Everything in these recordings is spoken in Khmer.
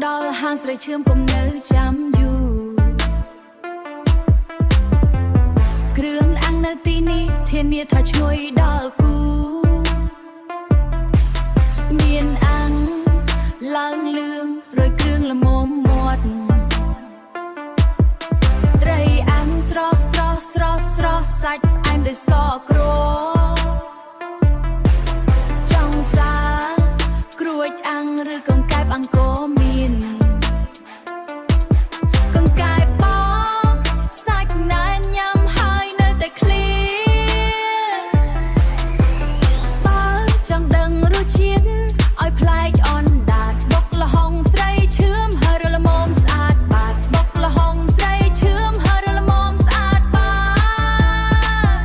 ដល់ហាងស្រីឈឿមកុំនៅចាំយូរគ្រឿងអាំងនៅទីនេះធានាថាឈ្ងុយដល់គូមានអាំងឡើងលឿងរយគ្រឿងល្មមមាត់ត្រីអាំងស្រស់សាច់អែមដោយស្ករគ្រាប់ចង់សាក្រួចអាំងឬកង្កែបអង្គរមានកង្កែបបងសាច់ណែនញ៉ាំហើយនៅតែឃ្លាបើចង់ដឹងរសជាតិឲ្យប្លែកអណ្ដាតបុកល្ហុងស្រីឈឿមហើយរល្មមស្អាតបាតបុកល្ហុងស្រីឈឿមហើយរល្មមស្អាតបាត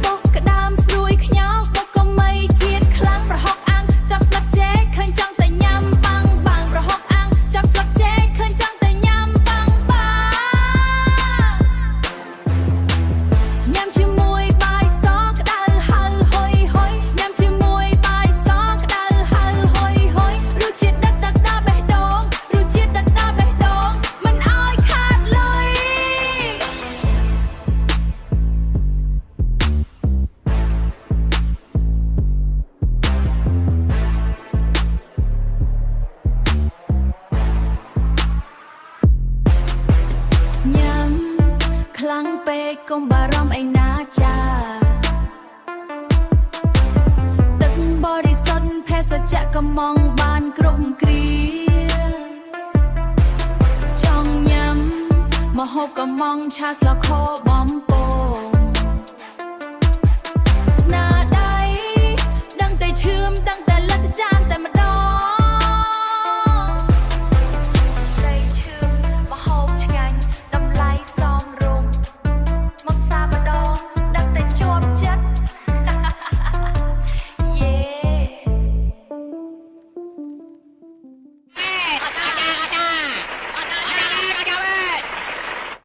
បុកក្តាមស្រួយខ្ញោបុកកមីជាតិខ្លាំងប្រហុកអាំងចាប់ស្លឹកចេកឃើញចង់តែញ៉ាំបាំងប្រហុកអាំងចាប់ស្លឹកចេកឃើញចង់តែញ៉ាំបាំងញ៉ាំជាមួយបាយសក្តៅហៅហុយញ៉ាំជាមួយបាយសក្តៅហៅហុយរសជាតិដឹកដល់បេះដូងរសជាតិដឹកដល់បេះដូងមិនឲ្យខាតលុយញ៉ាំខ្លាំងពេកកុំបារម្ភឯណាចាទឹកបរិសុទ្ធភេសជ្ជៈកំងបានគ្រប់គ្រាចង់ញ៉ាំម្ហូបកំងឆាស្លខបំ